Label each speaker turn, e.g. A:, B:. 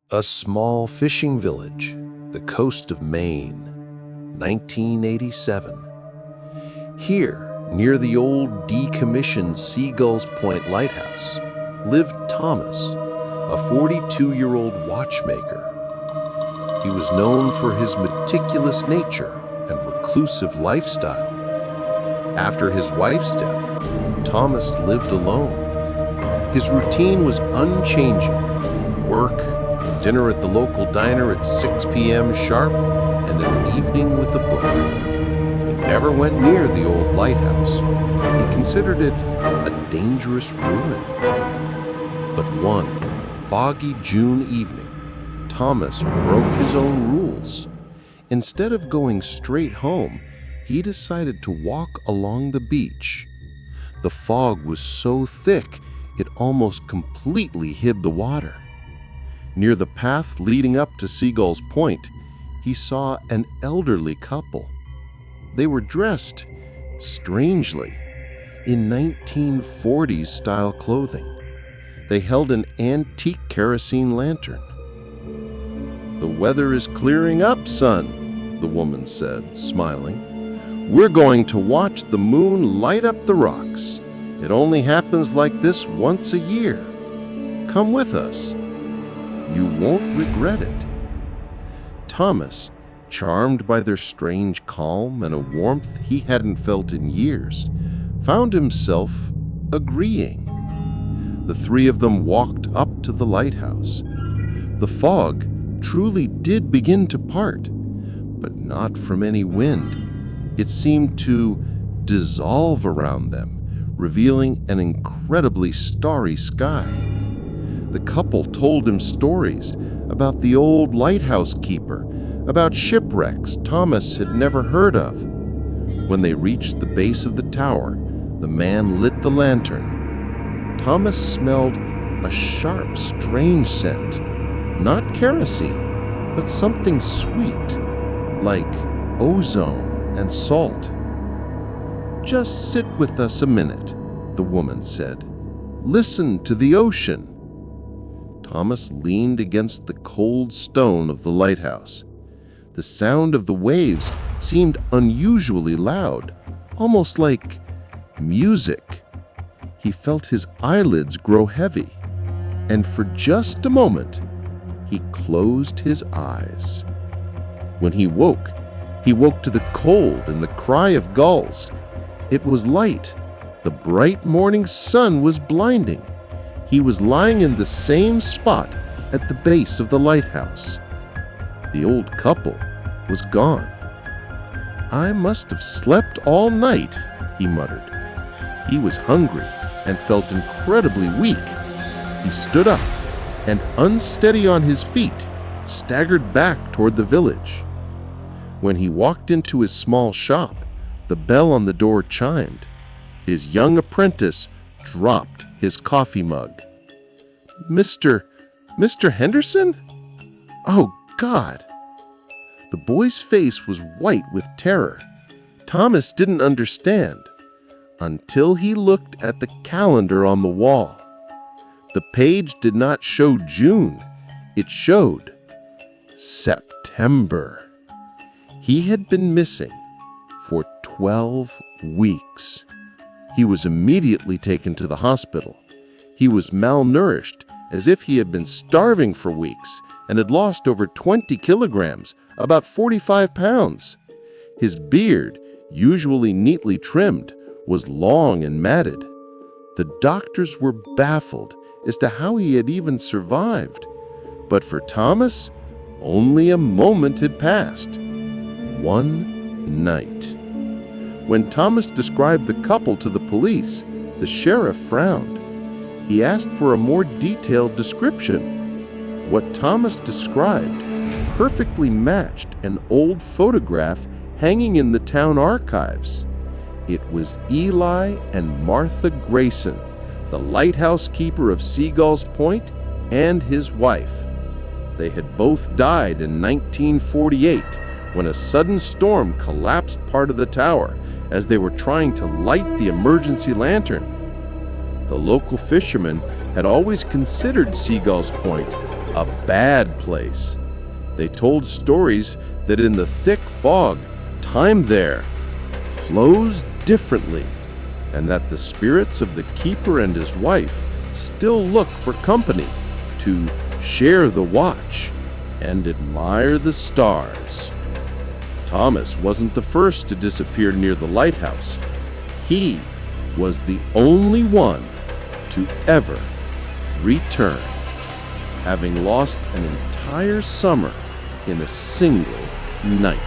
A: A small fishing village, the coast of Maine, 1987. Here, near the old decommissioned Seagull's Point lighthouse, lived Thomas, a 42-year-old watchmaker. He was known for his meticulous nature and reclusive lifestyle. After his wife's death, Thomas lived alone. His routine was unchanging: work, dinner at the local diner at 6 p.m. sharp, and an evening with a book. He never went near the old lighthouse. He considered it a dangerous ruin. But one foggy June evening, Thomas broke his own rules. Instead of going straight home, he decided to walk along the beach. The fog was so thick, it almost completely hid the water. Near the path leading up to Seagull's Point, he saw an elderly couple. They were dressed strangely in 1940s style clothing. They held an antique kerosene lantern. "The weather is clearing up, son," the woman said, smiling. "We're going to watch the moon light up the rocks. It only happens like this once a year. Come with us. You won't regret it." Thomas, charmed by their strange calm and a warmth he hadn't felt in years, found himself agreeing. The three of them walked up to the lighthouse. The fog truly did begin to part, but not from any wind. It seemed to dissolve around them, revealing an incredibly starry sky. The couple told him stories about the old lighthouse keeper, about shipwrecks Thomas had never heard of. When they reached the base of the tower, the man lit the lantern. Thomas smelled a sharp, strange scent. Not kerosene, but something sweet, like ozone and salt. "Just sit with us a minute," the woman said. "Listen to the ocean." Thomas leaned against the cold stone of the lighthouse. The sound of the waves seemed unusually loud, almost like music. He felt his eyelids grow heavy, and for just a moment, he closed his eyes. When he woke to the cold and the cry of gulls. It was light. The bright morning sun was blinding. He was lying in the same spot at the base of the lighthouse. The old couple was gone. "I must have slept all night," he muttered. He was hungry and felt incredibly weak. He stood up and, unsteady on his feet, staggered back toward the village. When he walked into his small shop, the bell on the door chimed. His young apprentice dropped his coffee mug. Mr. Henderson? Oh, God!" The boy's face was white with terror. Thomas didn't understand until he looked at the calendar on the wall. The page did not show June. It showed September. He had been missing for 12 weeks. He was immediately taken to the hospital. He was malnourished, as if he had been starving for weeks, and had lost over 20 kilograms, about 45 pounds. His beard, usually neatly trimmed, was long and matted. The doctors were baffled as to how he had even survived. But for Thomas, only a moment had passed. One night. When Thomas described the couple to the police, the sheriff frowned. He asked for a more detailed description. What Thomas described perfectly matched an old photograph hanging in the town archives. It was Eli and Martha Grayson, the lighthouse keeper of Seagull's Point, and his wife. They had both died in 1948 when a sudden storm collapsed part of the tower as they were trying to light the emergency lantern. The local fishermen had always considered Seagull's Point a bad place. They told stories that in the thick fog, time there flows differently, and that the spirits of the keeper and his wife still look for company to share the watch and admire the stars. Thomas wasn't the first to disappear near the lighthouse. He was the only one to ever return, having lost an entire summer in a single night.